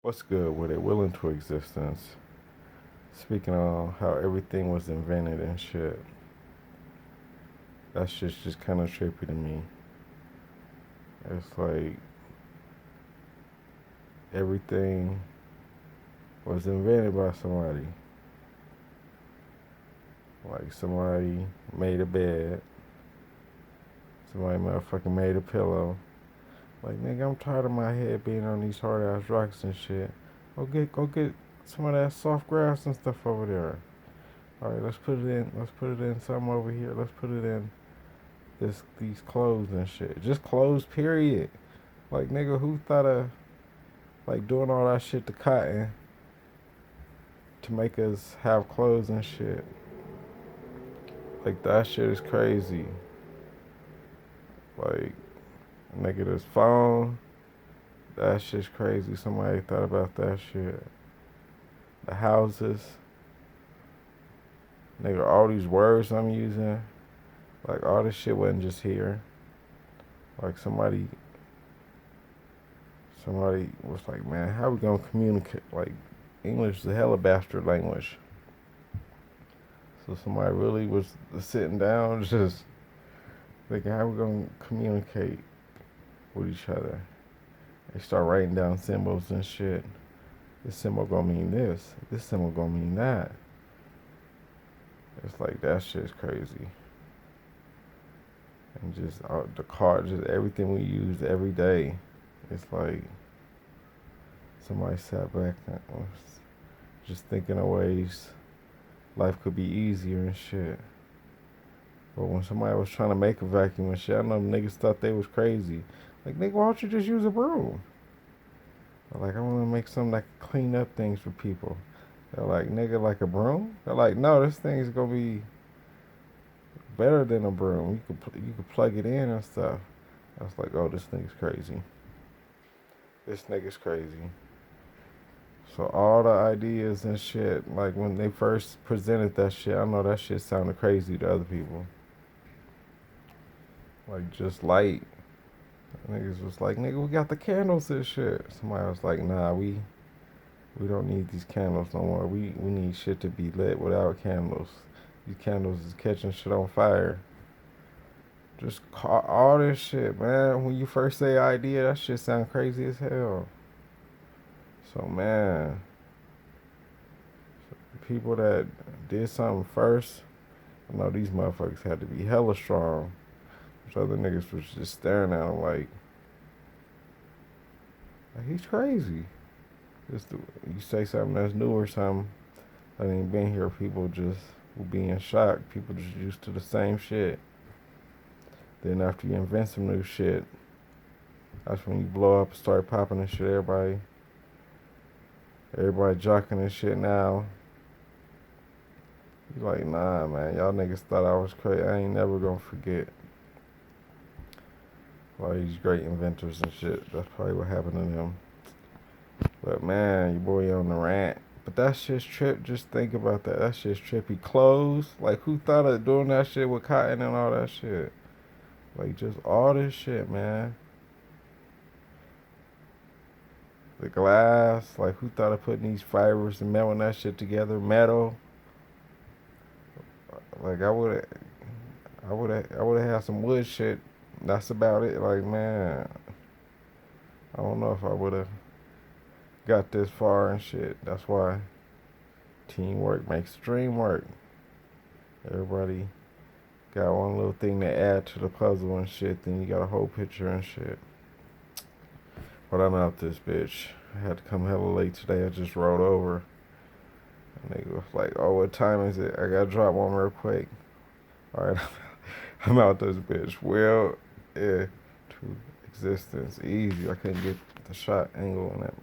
What's good with it? Will into existence. Speaking on how everything was invented and shit. That shit's just kind of trippy to me. It's like everything was invented by somebody. Like somebody made a bed. Somebody motherfucking made a pillow. Like nigga, I'm tired of my head being on these hard ass rocks and shit. Go get some of that soft grass and stuff over there. Alright, let's put it in something over here. Let's put it in these clothes and shit. Just clothes, period. Like nigga, who thought of like doing all that shit to cotton to make us have clothes and shit? Like that shit is crazy. Like nigga, this phone, that shit's crazy. Somebody thought about that shit. The houses, nigga, all these words I'm using, like all this shit wasn't just here. Like somebody was like, man, how we gonna communicate? Like English is a hella bastard language. So somebody really was sitting down, just thinking, how we gonna communicate with each other? They start writing down symbols and shit. This symbol gonna mean this. This symbol gonna mean that. It's like that shit's crazy. And just the car, just everything we use every day. It's like somebody sat back and was just thinking of ways life could be easier and shit. But when somebody was trying to make a vacuum and shit, I know niggas thought they was crazy. Like, nigga, why don't you just use a broom? They're like, I want to make something that can clean up things for people. They're like, nigga, like a broom? They're like, no, this thing is gonna be better than a broom. You could plug it in and stuff. I was like, oh, this nigga's crazy. This nigga's crazy. So all the ideas and shit, like when they first presented that shit, I know that shit sounded crazy to other people. Like just light. Niggas was like, nigga, we got the candles and shit. Somebody was like, nah, we don't need these candles no more. We need shit to be lit without candles. These candles is catching shit on fire. Just all this shit, man. When you first say idea, that shit sound crazy as hell. So man, people that did something first, I know these motherfuckers had to be hella strong. Which other niggas was just staring at him like he's crazy. You say something that's new or something that ain't been here, people just will be in shock. People just used to the same shit. Then after you invent some new shit, that's when you blow up and start popping and shit. Everybody jocking and shit now. You like, nah, man, y'all niggas thought I was crazy. I ain't never gonna forget all these great inventors and shit. That's probably what happened to them. But man, your boy on the rant. But that shit's trip. Just think about that. That shit's trippy. Clothes. Like who thought of doing that shit with cotton and all that shit? Like just all this shit, man. The glass. Like who thought of putting these fibers and melting that shit together? Metal. Like I would have had some wood shit. That's about it. Like man, I don't know if I would have got this far and shit. That's why teamwork makes the dream work. Everybody got one little thing to add to the puzzle and shit, then you got a whole picture and shit. But I'm out this bitch. I had to come hella late today. I just rolled over. And they was like, oh, what time is it? I gotta drop one real quick. Alright, I'm out this bitch. Well, yeah, to existence. Easy. I couldn't get the shot angle on that.